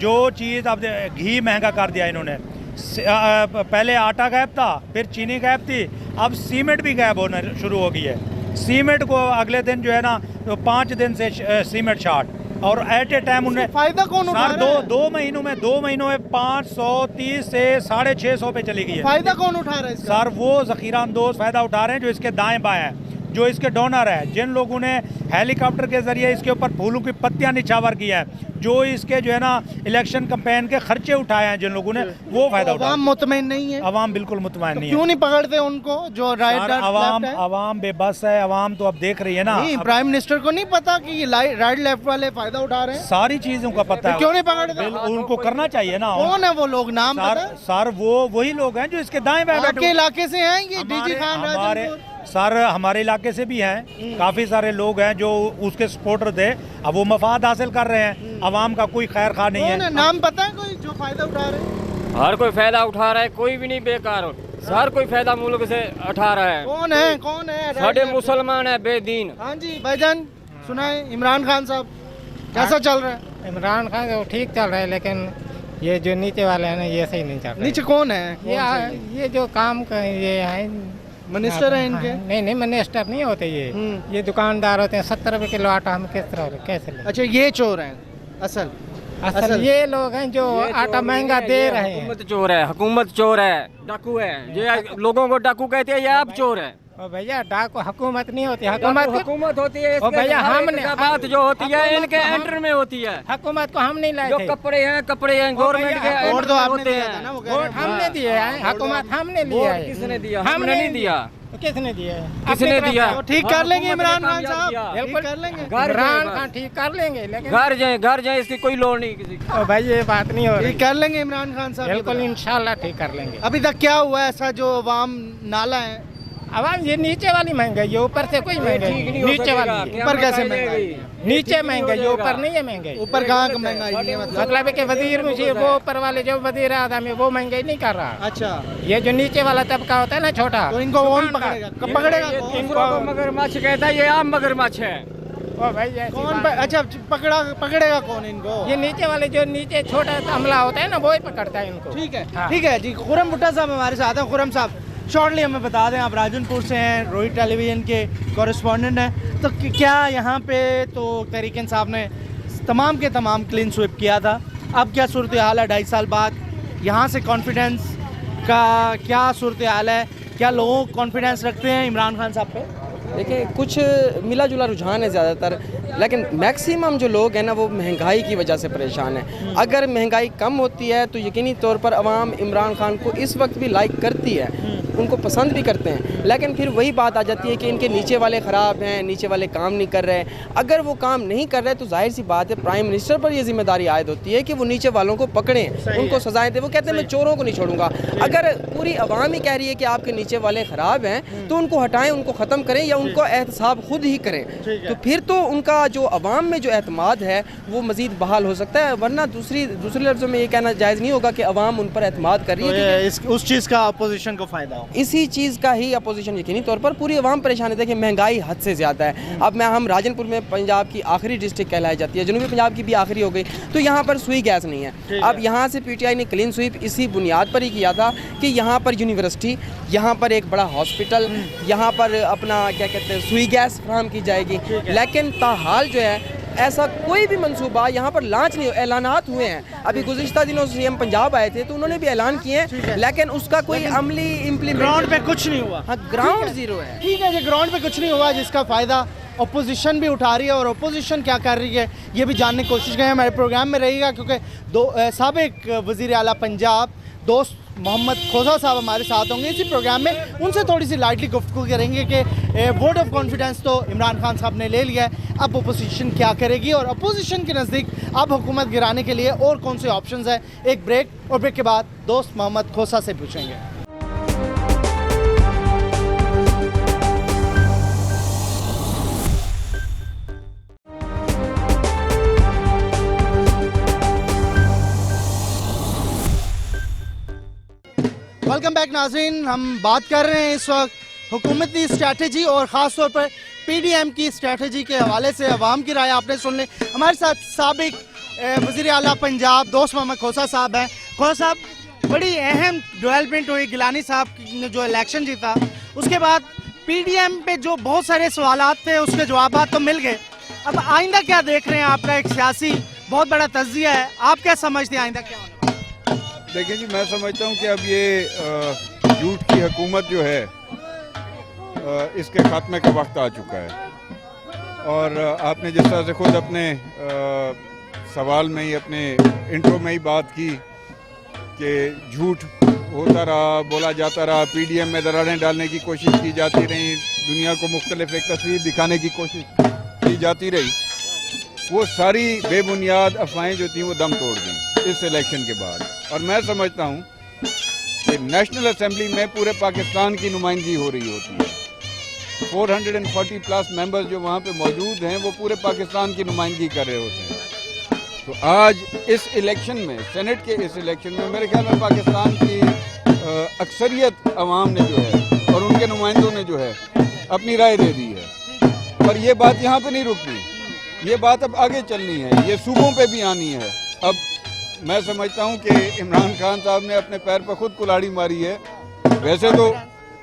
S11: जो चीज़ अब घी महंगा कर दिया इन्होंने, पहले आटा गायब था, फिर चीनी गायब थी, अब सीमेंट भी गायब होना शुरू हो गई है। सीमेंट को अगले दिन जो है ना, तो 5 दिन से सीमेंट शार्ट, और एट ए टाइम उन्हें
S1: फायदा कौन उठा रहा है?
S11: दो महीनों में 530 से 650 पे चली गई है।
S1: फायदा कौन उठा रहा है इसका?
S11: सर वो ज़ख़ीरा अंदोज़ फ़ायदा उठा रहे हैं जो इसके दाएं बाएं हैं, जो इसके डोनर है, जिन लोगों ने हेलीकॉप्टर के ज़रिए इसके ऊपर फूलों की पत्तियां निछावर की है, जो इसके जो है ना इलेक्शन कैंपेन के खर्चे उठाए हैं जिन लोगों ने, वो फ़ायदा उठाया।
S1: आवाम मुतमईन नहीं है?
S11: आवाम बिल्कुल मुतमईन नहीं है।
S1: क्यों नहीं पकड़ते उनको जो राइट?
S11: आवाम बेबस है, आवाम तो अब देख रही है ना।
S1: प्राइम मिनिस्टर को नहीं पता कि ये राइट लेफ्ट वाले फायदा उठा रहे हैं?
S11: सारी चीज़ों का पता है,
S1: क्यों नहीं पकड़ते?
S11: उनको करना चाहिए ना।
S1: कौन है वो लोग, नाम पता है?
S11: सर वो वही लोग हैं जो इसके दाएं बाएं बैठे।
S1: आपके इलाके से हैं ये डीजी खान राजनपुर?
S11: सर हमारे इलाके से भी हैं, काफ़ी सारे लोग हैं जो उसके सपोर्टर थे, अब वो मफाद हासिल कर रहे हैं, आवाम का कोई खैर खा नहीं है।
S1: नाम पता है कोई जो फायदा उठा रहे हैं?
S4: हर कोई फायदा उठा रहा है, कोई भी नहीं बेकार, हर कोई फायदा मुल्क से उठा रहा है।
S1: कौन है? कौन है?
S4: साढ़े मुसलमान है बेदीन।
S1: हाँ जी भाईजान, सुनाए इमरान खान साहब कैसा चल रहा है?
S12: इमरान खान तो ठीक चल रहा है, लेकिन ये जो नीचे वाले हैं ना, ये सही नहीं चल रहा।
S1: नीचे कौन है?
S12: ये जो काम कर ये है,
S1: मिनिस्टर है इनके?
S12: नहीं मिनिस्टर नहीं होते ये दुकानदार होते हैं। 70 रुपए किलो आटा हम किस तरह कैसे ले?
S1: अच्छा, ये चोर हैं असल
S12: ये लोग हैं जो आटा महंगा दे रहे हैं।
S4: हुकूमत चोर है, हुकूमत चोर है, डाकू है, ये लोगों को डाकू कहते हैं, ये आप चोर है।
S12: ओ भैया डाको हुकूमत नहीं होती, हुकूमत
S4: होती है।
S12: ओ भैया हमने
S4: बात जो होती है इनके एंटर में होती है।
S12: हुकूमत को हम नहीं लाए
S4: जो
S12: थे।
S4: कपड़े हैं गवर्नमेंट के
S1: वोट तो आपने
S4: होते
S1: दिया
S4: हैं।
S1: था ना, वो कह
S12: वोट
S1: रहे हैं।
S12: हमने दिए हैं, हुकूमत हमने लिया है।
S4: किसने दिया?
S12: हमने
S4: नहीं दिया।
S12: तो किसने दिया है?
S4: किसने
S12: अपनी तरफ
S4: दिया?
S12: से।
S1: तो ठीक कर लेंगे इमरान खान साहब,
S12: बिल्कुल
S1: ठीक कर लेंगे।
S12: इमरान खान ठीक कर लेंगे, लेकिन
S4: घर जाए इसकी कोई लोड़ नहीं किसी की।
S12: ओ भाई ये बात नहीं हो रही।
S1: ठीक कर लेंगे इमरान खान साहब,
S12: बिल्कुल इंशाल्लाह ठीक कर लेंगे।
S1: अभी तक क्या हुआ ऐसा जो अवाम नाला है?
S12: अब ये नीचे वाली महंगाई है, ऊपर से कोई महंगाई नहीं। नीचे वाली
S1: ऊपर कैसे महंगाई?
S12: नीचे महंगाई, ऊपर नहीं है महंगाई।
S1: ऊपर कहाँ का महंगाई नहीं है?
S12: मतलब है कि वजीर मुझे वो ऊपर वाले जो वजीर आदम है वो महंगाई नहीं कर रहा।
S1: अच्छा,
S12: ये जो नीचे वाला तबका होता है ना छोटा,
S1: तो इनको कौन पकड़ेगा? कब पकड़ेगा?
S12: इनको
S4: मगरमच्छ कहता है, ये आम मगरमच्छ है।
S12: ओ भाई ऐसी
S1: कौन
S12: बात
S1: अच्छा पकड़ेगा कौन इनको?
S12: ये नीचे वाले जो नीचे छोटा अमला होता है ना वो ही पकड़ता है इनको।
S1: ठीक है,
S12: हाँ।
S1: ठीक है जी। खुरम भुट्टा साहब हमारे साथ हैं। खुरम साहब, शॉर्टली हमें बता दें, आप राजनपुर से हैं, रोहित टेलीविज़न के कॉरेस्पॉन्डेंट हैं, तो क्या यहाँ पे तो तहरीक इंसाफ ने तमाम के तमाम क्लीन स्वीप किया था, अब क्या सूरत हाल है 2.5 साल बाद? यहाँ से कॉन्फिडेंस का क्या सूरत हाल है? क्या लोग कॉन्फिडेंस रखते हैं इमरान खान साहब पे?
S13: देखिए कुछ मिला जुला रुझान है ज़्यादातर, लेकिन मैक्सिमम जो लोग हैं ना वो महंगाई की वजह से परेशान है। अगर महंगाई कम होती है तो यकीनी तौर पर आवाम इमरान खान को इस वक्त भी लाइक करती है, उनको पसंद भी करते हैं, लेकिन फिर वही बात आ जाती है कि इनके नीचे वाले ख़राब हैं, नीचे वाले काम नहीं कर रहे हैं। अगर वो काम नहीं कर रहे तो जाहिर सी बात है प्राइम मिनिस्टर पर ये जिम्मेदारी आयद होती है कि वो नीचे वालों को पकड़ें, उनको सजाएं दें। वो कहते हैं मैं चोरों को नहीं छोड़ूंगा। अगर पूरी आवाम ही कह रही है कि आपके नीचे वाले ख़राब हैं तो उनको हटाएं, उनको ख़त्म करें या उनको एहतसाब खुद ही करें, तो फिर तो उनका जो अवाम में जो एतमाद है वो मज़ीद बहाल हो सकता है। वरना दूसरे लफ्ज़ों में ये कहना जायज़ नहीं होगा कि अवाम उन पर एतमाद कर रही है।
S1: उस चीज़ का अपोजिशन को फ़ायदा हो,
S13: इसी चीज़ का ही अपोजिशन यकीनी तौर पर पूरी आवाम परेशान है। देखिए महंगाई हद से ज़्यादा है। अब हम राजनपुर में पंजाब की आखिरी डिस्ट्रिक्ट कहलाई जाती है, जनूबी पंजाब की भी आखिरी हो गई, तो यहाँ पर सुई गैस नहीं है। अब यहाँ से PTI ने क्लीन स्वीप इसी बुनियाद पर ही किया था कि यहाँ पर यूनिवर्सिटी, यहाँ पर एक बड़ा हॉस्पिटल, यहाँ पर अपना क्या कहते हैं सुई गैस फराहम की जाएगी, लेकिन ताहाल जो है ऐसा कोई भी मंसूबा यहाँ पर लॉन्च नहीं, ऐलानात हुए हैं। अभी गुज़िश्ता दिनों CM पंजाब आए थे तो उन्होंने भी ऐलान किए हैं, लेकिन उसका कोई अमली इम्प्लीमेंट
S1: ग्राउंड पे कुछ नहीं हुआ।
S13: हाँ, ग्राउंड जीरो है।
S1: ठीक है जी, ग्राउंड पे कुछ नहीं हुआ जिसका फ़ायदा अपोजिशन भी उठा रही है, और अपोजिशन क्या कर रही है ये भी जानने की कोशिश करें। हमारे प्रोग्राम में रहेगा क्योंकि साबिक वज़ीर आला पंजाब दोस्त मोहम्मद खोसा साहब हमारे साथ होंगे इसी प्रोग्राम में। उनसे थोड़ी सी लाइटली गुफ्तगू करेंगे कि वोट ऑफ कॉन्फिडेंस तो इमरान खान साहब ने ले लिया है, अब अपोजिशन क्या करेगी और अपोजिशन के नज़दीक अब हुकूमत गिराने के लिए और कौन से ऑप्शंस हैं। एक ब्रेक, और ब्रेक के बाद दोस्त मोहम्मद खोसा से पूछेंगे। वेलकम बैक नाज़रीन, हम बात कर रहे हैं इस वक्त हुकूमती स्ट्रैटेजी और ख़ास तौर पर PDM की स्ट्रैटेजी के हवाले से। अवाम की राय आपने सुन ली। हमारे साथ साबिक वज़ीर आला पंजाब दोस्त मोहम्मद खोसा साहब हैं। खोसा साहब, बड़ी अहम डेवलपमेंट हुई, गिलानी साहब ने जो इलेक्शन जीता उसके बाद PDM पे जो बहुत सारे सवालात थे उसके जवाब तो मिल गए। अब आइंदा क्या देख रहे हैं? आपका एक सियासी बहुत बड़ा तज्जिया है, आप क्या समझते हैं आइंदा क्या होने?
S14: देखिए जी, मैं समझता हूँ कि अब ये झूठ की हुकूमत जो है इसके खात्मे का वक्त आ चुका है। और आपने जिस तरह से खुद अपने सवाल में ही, अपने इंट्रो में ही बात की कि झूठ होता रहा, बोला जाता रहा, PDM में दरारें डालने की कोशिश की जाती रही, दुनिया को मुख्तलिफ एक तस्वीर दिखाने की कोशिश की जाती रही, वो सारी बेबुनियाद अफवाहें जो थी वो दम तोड़ दी इस इलेक्शन के बाद। और मैं समझता हूँ कि नेशनल असेंबली में पूरे पाकिस्तान की नुमाइंदगी हो रही होती है। 440 प्लस मेंबर्स जो वहाँ पे मौजूद हैं वो पूरे पाकिस्तान की नुमाइंदगी कर रहे होते हैं। तो आज इस इलेक्शन में, सेनेट के इस इलेक्शन में मेरे ख्याल में पाकिस्तान की अक्सरियत अवाम ने जो है और उनके नुमाइंदों ने जो है अपनी राय दे दी है। और ये बात यहाँ पे नहीं रुकनी, ये बात अब आगे चलनी है, ये सूबों पे भी आनी है। अब मैं समझता हूँ कि इमरान खान साहब ने अपने पैर पर खुद कुल्हाड़ी मारी है।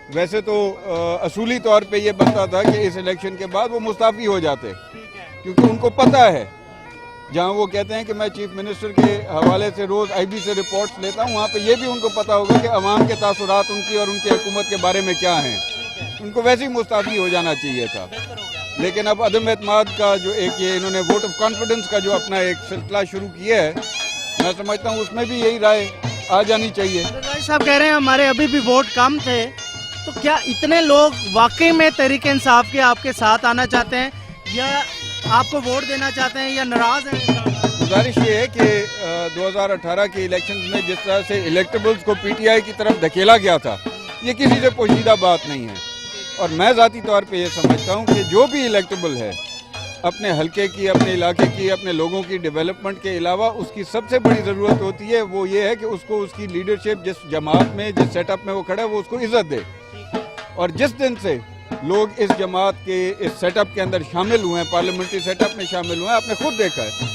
S14: वैसे तो असूली तौर पे ये बनता था कि इस इलेक्शन के बाद वो मुस्ताफ़ी हो जाते, क्योंकि उनको पता है, जहाँ वो कहते हैं कि मैं चीफ मिनिस्टर के हवाले से रोज़ IB से रिपोर्ट्स लेता हूँ, वहाँ पे ये भी उनको पता होगा कि अवाम के तासुरात उनकी और उनकी हुकूमत के बारे में क्या हैं। उनको वैसे ही मुस्ताफी हो जाना चाहिए था। लेकिन अब अदम एतमाद का जो एक ये इन्होंने वोट ऑफ कॉन्फिडेंस का जो अपना एक सिलसिला शुरू किया है, मैं समझता हूँ उसमें भी यही राय आ जानी चाहिए।
S1: भाई साहब कह रहे हैं हमारे अभी भी वोट कम थे, तो क्या इतने लोग वाकई में तहरीक इंसाफ के आपके साथ आना चाहते हैं या आपको वोट देना चाहते हैं या नाराज हैं?
S14: गुजारिश ये है कि 2018 के इलेक्शन में जिस तरह से इलेक्टेबल्स को पीटीआई की तरफ धकेला गया था, ये किसी से पोशीदा बात नहीं है। और मैं ज़ाती तौर पे ये समझता हूँ कि जो भी इलेक्टेबल है अपने हलके की, अपने इलाके की, अपने लोगों की डेवलपमेंट के अलावा उसकी सबसे बड़ी ज़रूरत होती है वो ये है कि उसको उसकी लीडरशिप जिस जमात में, जिस सेटअप में वो खड़ा है, वो उसको इज़्ज़त दे। और जिस दिन से लोग इस जमात के इस सेटअप के अंदर शामिल हुए हैं, पार्लियामेंट्री सेटअप में शामिल हुए हैं, आपने खुद देखा है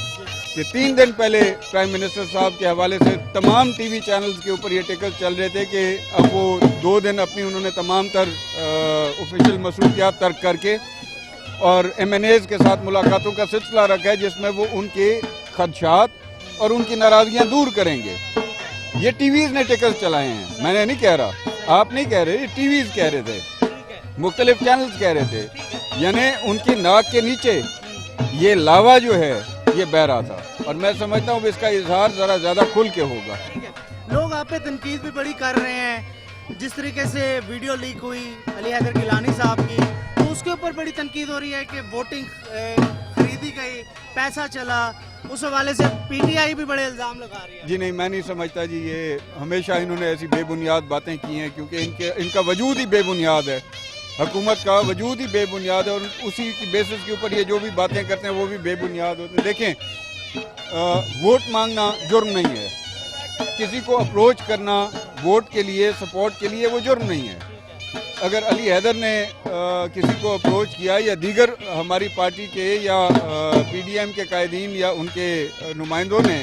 S14: कि 3 दिन पहले प्राइम मिनिस्टर साहब के हवाले से तमाम टीवी चैनल्स के ऊपर ये टिकट चल रहे थे कि अब वो 2 दिन अपनी उन्होंने तमाम तर ऑफिशियल मसरूफियात तर्क करके और MNAs के साथ मुलाकातों का सिलसिला रखा है, जिसमें वो उनके खदशात और उनकी नाराज़गियाँ दूर करेंगे। ये टीवीज़ ने टिकट चलाए हैं, मैंने नहीं कह रहा, आप नहीं कह रहे, ये टीवीज़ कह रहे थे, मुख्तलिफ चैनल्स कह रहे थे। यानी उनकी नाक के नीचे ये लावा जो है ये बह रहा था, और मैं समझता हूँ इसका इजहार ज़रा ज़्यादा खुल के होगा।
S1: लोग आप पे तनकीद भी बड़ी कर रहे हैं, जिस तरीके से वीडियो लीक हुई अली हैदर गिलानी साहब की, तो उसके ऊपर बड़ी तनकीद हो रही है कि वोटिंग खरीदी गई, पैसा चला, उस हवाले से पीटीआई भी बड़े इल्ज़ाम लगा रही है।
S14: जी नहीं, मैं नहीं समझता जी, ये हमेशा इन्होंने ऐसी बेबुनियाद बातें की हैं, क्योंकि इनका वजूद ही बेबुनियाद है, हुकूमत का वजूद ही बेबुनियाद है, और उसी की बेसिस के ऊपर ये जो भी बातें करते हैं वो भी बेबुनियाद होते हैं। देखें, वोट मांगना जुर्म नहीं है, किसी को अप्रोच करना वोट के लिए, सपोर्ट के लिए, वो जुर्म नहीं है। अगर अली हैदर ने किसी को अप्रोच किया या दीगर हमारी पार्टी के या PDM के कायदीन या उनके नुमाइंदों ने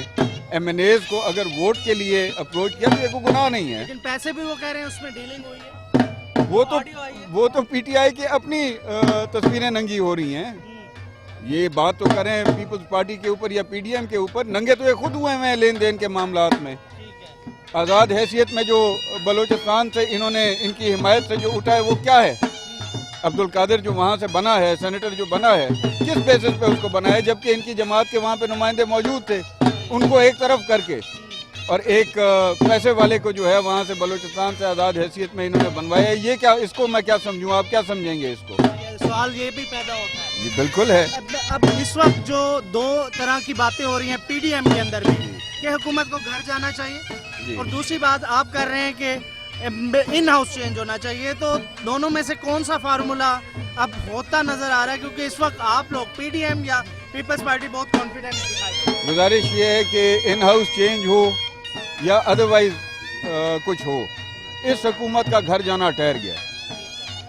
S14: MNAs को अगर वोट के लिए अप्रोच किया तो ये कोई गुनाह नहीं है।
S1: लेकिन पैसे भी वो कह रहे हैं उसमें डीलिंग हुई है।
S14: वो तो PTI की अपनी तस्वीरें नंगी हो रही हैं। ये बात तो कर रहे हैं पीपल्स पार्टी के ऊपर या PDM के ऊपर, नंगे तो ये खुद हुए हैं लेन देन के मामलात में। आज़ाद हैसियत में जो बलोचिस्तान से इन्होंने इनकी हिमायत से जो उठा है वो क्या है? अब्दुल कादिर जो वहाँ से बना है, सेनेटर जो बना है, किस बेसिस पे उसको बना है? जबकि इनकी जमात के वहाँ पे नुमाइंदे मौजूद थे, उनको एक तरफ करके और एक पैसे वाले को जो है वहाँ से बलोचिस्तान से आज़ाद हैसियत में इन्होंने बनवाया। ये क्या, इसको मैं क्या समझूँ, आप क्या समझेंगे इसको?
S1: सवाल ये भी पैदा होता है।
S14: जी बिल्कुल है।
S1: अब इस वक्त जो 2 तरह की बातें हो रही हैं PDM के अंदर भी कि हुकूमत को घर जाना चाहिए, और दूसरी बात आप कर रहे हैं कि इन हाउस चेंज होना चाहिए, तो दोनों में से कौन सा फार्मूला अब होता नजर आ रहा है? क्योंकि इस वक्त आप लोग PDM या पीपल्स पार्टी बहुत कॉन्फिडेंट दिखाई।
S14: गुजारिश ये है कि इन हाउस चेंज हो या अदरवाइज कुछ हो, इस हुकूमत का घर जाना ठहर गया।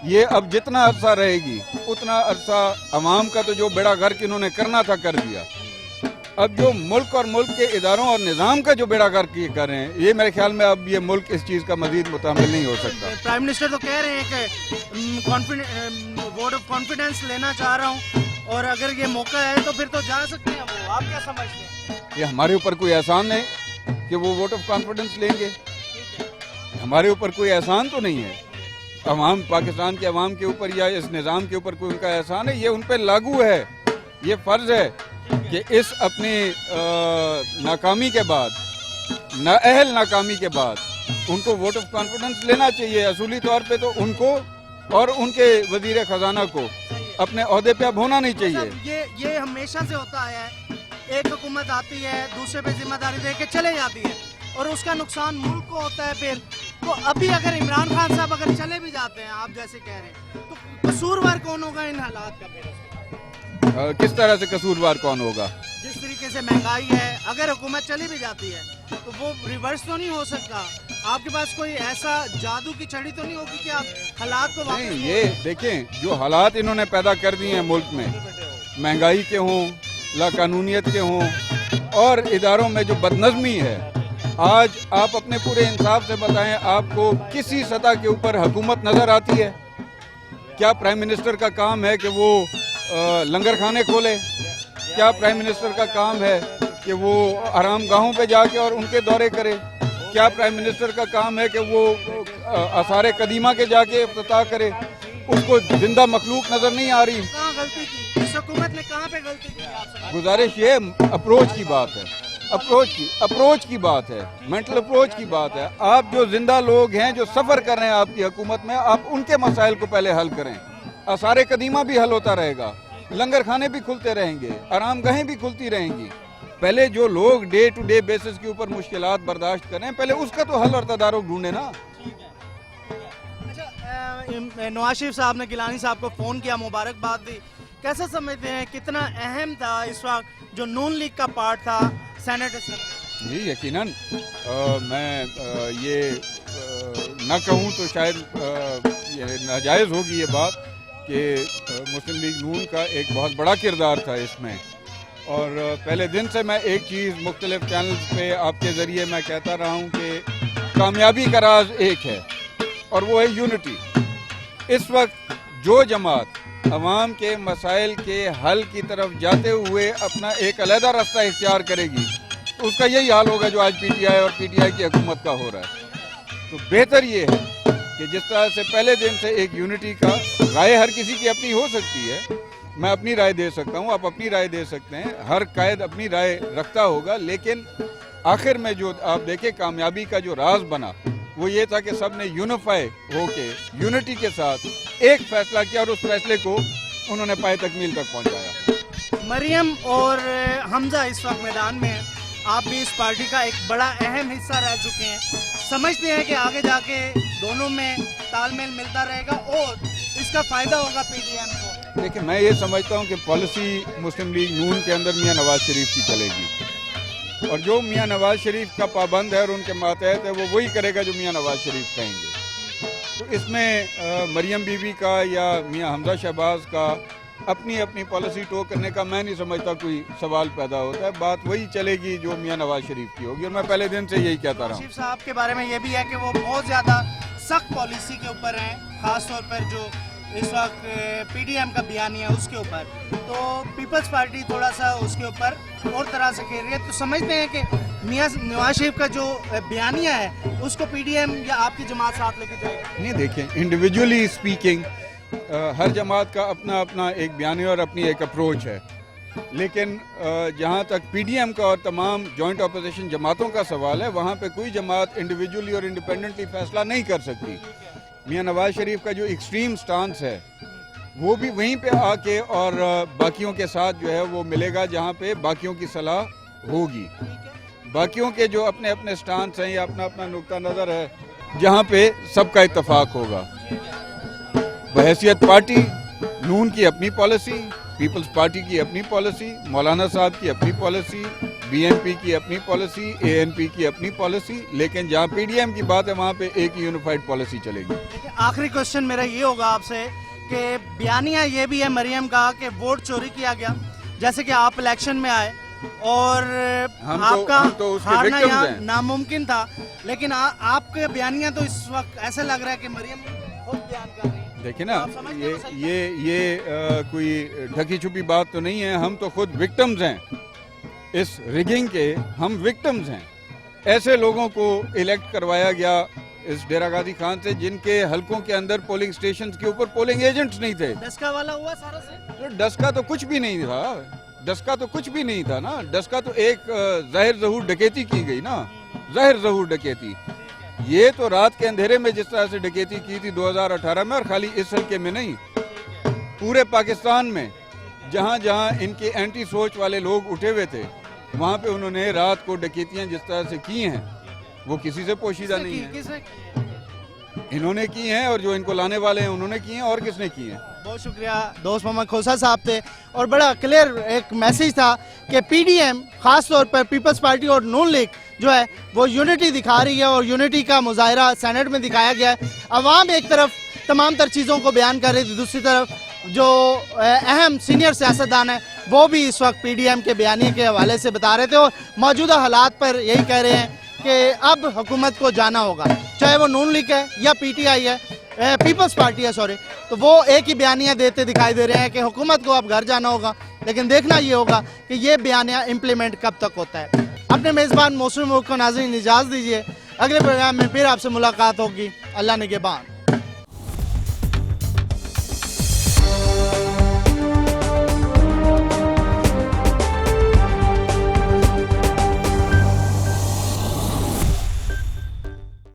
S14: ये अब जितना अरसा रहेगी उतना अरसा अवाम का तो जो बेड़ा गर्क इन्होंने करना था कर दिया। अब जो मुल्क और मुल्क के इदारों और निज़ाम का जो बेड़ा गर्क ये कर रहे हैं, ये मेरे ख्याल में अब ये मुल्क इस चीज़ का मजीद मुतहम्मिल नहीं हो सकता।
S1: प्राइम मिनिस्टर तो कह रहे हैं कि वोट ऑफ कॉन्फिडेंस लेना चाह रहा हूँ, और अगर ये मौका है तो फिर तो जा सकते हैं वो। आप क्या समझते हैं?
S14: ये हमारे ऊपर कोई एहसान नहीं कि वो वोट ऑफ कॉन्फिडेंस लेंगे, हमारे ऊपर कोई एहसान तो नहीं है। अवाम, पाकिस्तान के अवाम के ऊपर या इस निज़ाम के ऊपर कोई उनका एहसान है, ये उन पर लागू है। ये फ़र्ज़ है कि इस अपनी नाकामी के बाद, नाअहल नाकामी के बाद उनको वोट ऑफ कॉन्फिडेंस लेना चाहिए। असूली तौर पे तो उनको और उनके वज़ीर ख़जाना को अपने ओहदे पे अब होना नहीं चाहिए।
S1: ये हमेशा से होता आया है, एक हुकूमत आती है, दूसरे पे जिम्मेदारी दे के चले जाती है, और उसका नुकसान मुल्क को होता है। फिर तो अभी अगर इमरान खान साहब अगर चले भी जाते हैं, आप जैसे कह रहे हैं, तो कसूरवार कौन होगा इन हालात का? फिर
S14: किस तरह से कसूरवार कौन होगा?
S1: जिस तरीके से महंगाई है, अगर हुकूमत चली भी जाती है तो वो रिवर्स तो नहीं हो सकता। आपके पास कोई ऐसा जादू की छड़ी तो नहीं होगी कि आप हालात को वापस?
S14: नहीं, ये देखें जो हालात इन्होंने पैदा कर दिए हैं मुल्क में, महंगाई के हों, लाकानूनियत के हों, और इदारों में जो बदनज़मी है, आज आप अपने पूरे इंसाफ से बताएं, आपको किसी सतह के ऊपर हुकूमत नज़र आती है? क्या प्राइम मिनिस्टर का काम है कि वो लंगर खाने खोले? क्या प्राइम मिनिस्टर का काम है कि वो आराम गाहों पे जाके और उनके दौरे करे? क्या प्राइम मिनिस्टर का काम है कि वो आसार कदीमा के जाके इफ्तिताह करे? उसको जिंदा मखलूक नजर नहीं आ रही।
S1: कहाँ गलती की इस हुकूमत ने, कहाँ पे गलती की आपसे?
S14: गुजारिश ये अप्रोच की बात है, अप्रोच की बात है, मेंटल अप्रोच की बात है। आप जो जिंदा लोग हैं जो सफर कर रहे हैं आपकी हुकूमत में, आप उनके मसाइल को पहले हल करें। आसार कदीमा भी हल होता रहेगा, लंगर खाने भी खुलते रहेंगे, आरामगाहें भी खुलती रहेंगी। पहले जो लोग डे टू डे बेसिस के ऊपर मुश्किलात बर्दाश्त कर रहे हैं, पहले उसका तो हल और तदारुक ढूंढे ना।
S1: अच्छा, नवाज शरीफ साहब ने गिलानी साहब को फ़ोन किया, मुबारकबाद दी, कैसा समझते हैं कितना अहम था इस वक्त जो नून लीग का पार्ट था सेनेट असेंबली?
S14: जी यकीनन मैं ये न कहूँ तो शायद ये नाजायज़ होगी ये बात कि मुस्लिम लीग नून का एक बहुत बड़ा किरदार था इसमें। और पहले दिन से मैं एक चीज़ मुख्तलिफ चैनल्स पे आपके ज़रिए मैं कहता रहा हूँ कि कामयाबी का राज एक है और वो है यूनिटी। इस वक्त जो जमात अवाम के मसाइल के हल की तरफ जाते हुए अपना एक अलहदा रास्ता इख्तियार करेगी, तो उसका यही हाल होगा जो आज पीटीआई और पीटीआई की हुकूमत का हो रहा है। तो बेहतर ये है कि जिस तरह से पहले दिन से एक यूनिटी का, राय हर किसी की अपनी हो सकती है, मैं अपनी राय दे सकता हूँ, आप अपनी राय दे सकते हैं, हर कायद अपनी राय रखता होगा, लेकिन आखिर में जो आप देखें कामयाबी का जो राज बना वो ये था कि सब ने यूनिफाई होके यूनिटी के साथ एक फैसला किया और उस फैसले को उन्होंने पाए तकमील तक पहुंचाया।
S1: मरियम और हमजा इस वक्त मैदान में हैं, आप भी इस पार्टी का एक बड़ा अहम हिस्सा रह चुके हैं, समझते हैं कि आगे जाके दोनों में तालमेल मिलता रहेगा और इसका फायदा होगा पीडीएम को?
S14: देखिए मैं ये समझता हूँ कि पॉलिसी मुस्लिम लीग नून के अंदर मियाँ नवाज शरीफ की चलेगी और जो मियाँ नवाज शरीफ का पाबंद है और उनके मातहत है वो वही करेगा जो मियाँ नवाज शरीफ कहेंगे। तो इसमें मरियम बीबी का या मियाँ हमजा शहबाज का अपनी अपनी पॉलिसी टो करने का मैं नहीं समझता कोई सवाल पैदा होता है। बात वही चलेगी जो मियाँ नवाज शरीफ की होगी और मैं पहले दिन से यही कहता रहा हूँ।
S1: शरीफ साहब के बारे में ये भी है कि वो बहुत ज़्यादा सख्त पॉलिसी के ऊपर हैं, ख़ासतौर पर जो इस वक्त पीडीएम का बयानी है उसके ऊपर, तो पीपल्स पार्टी थोड़ा सा उसके ऊपर और तरह से खेल रही है। तो समझते हैं कि मियाँ नवाज शरीफ का जो बयानिया है उसको पीडीएम या आपकी जमात साथ लेके जाएगी?
S14: नहीं, देखिए इंडिविजुअली स्पीकिंग हर जमात का अपना अपना एक बयानी और अपनी एक अप्रोच है, लेकिन जहाँ तक पीडीएम का और तमाम जॉइंट अपोजिशन जमातों का सवाल है, वहाँ पे कोई जमात इंडिविजुअली और इंडिपेंडेंटली फैसला नहीं कर सकती। मियाँ नवाज शरीफ का जो एक्सट्रीम स्टांस है वो भी वहीं पे आके और बाकियों के साथ जो है वो मिलेगा जहाँ पे बाकियों की सलाह होगी। बाकियों के जो अपने अपने स्टांस हैं या अपना अपना नुक्ता नज़र है जहाँ पे सबका इत्तफाक होगा। बहैसियत पार्टी नून की अपनी पॉलिसी, पीपल्स पार्टी की अपनी पॉलिसी, मौलाना साहब की अपनी पॉलिसी, बीएनपी की अपनी पॉलिसी, एएनपी की अपनी पॉलिसी, लेकिन जहाँ पीडीएम की बात है वहाँ पे एक ही यूनिफाइड पॉलिसी चलेगी।
S1: आखिरी क्वेश्चन मेरा ये होगा आपसे कि बयानिया ये भी है मरियम का कि वोट चोरी किया गया, जैसे कि आप इलेक्शन में आए और आपका हारना यहाँ नामुमकिन था, लेकिन आपके बयानिया तो इस वक्त ऐसा लग रहा है कि मरियम खुद बयान कर रही है।
S14: देखिए ना, ये कोई ढकी छुपी बात तो नहीं है, हम तो खुद विक्टिम्स हैं इस रिगिंग के, हम विक्टिम्स हैं। ऐसे लोगों को इलेक्ट करवाया गया इस डेरा गाजी खान से जिनके हलकों के अंदर पोलिंग स्टेशंस के ऊपर पोलिंग एजेंट्स नहीं थे।
S1: डस्का वाला हुआ सारा से?
S14: डस्का तो कुछ भी नहीं था, डस्का तो कुछ भी नहीं था ना, डस्का तो एक जाहिर ज़हूर डकैती की गई ना, जाहिर ज़हूर डकैती। ये तो रात के अंधेरे में जिस तरह से डकैती की थी 2018 में, और खाली इस हल्के में नहीं, पूरे पाकिस्तान में जहाँ जहाँ इनके एंटी सोच वाले लोग उठे हुए थे वहाँ पे उन्होंने रात को डकैतियाँ जिस तरह से की हैं वो किसी से पोशीदा नहीं है। इन्होंने की हैं और जो इनको लाने वाले हैं उन्होंने की हैं, और किसने की हैं।
S1: बहुत शुक्रिया। दोस्त मोहम्मद खोसा साहब थे और बड़ा क्लियर एक मैसेज था कि पीडीएम खास तौर पर पीपल्स पार्टी और नून लीग जो है वो यूनिटी दिखा रही है और यूनिटी का मुजाहरा सेनेट में दिखाया गया है। अवाम एक तरफ तमाम तर चीज़ों को बयान कर रही थी, दूसरी तरफ जो अहम सीनियर सियासतदान है वो भी इस वक्त पीडीएम के बयानी के हवाले से बता रहे थे और मौजूदा हालात पर यही कह रहे हैं कि अब हुकूमत को जाना होगा, चाहे वो नून लीग है या पीटीआई है, पीपल्स पार्टी है सॉरी, तो वो एक ही बयानियाँ देते दिखाई दे रहे हैं कि हुकूमत को अब घर जाना होगा, लेकिन देखना ये होगा कि ये बयानियाँ इम्प्लीमेंट कब तक होता है। अपने मेज़बान मौसमी मुल्क को नाज़रीन इजाज़त दीजिए, अगले प्रोग्राम में फिर आपसे मुलाकात होगी। अल्लाह निगहबान।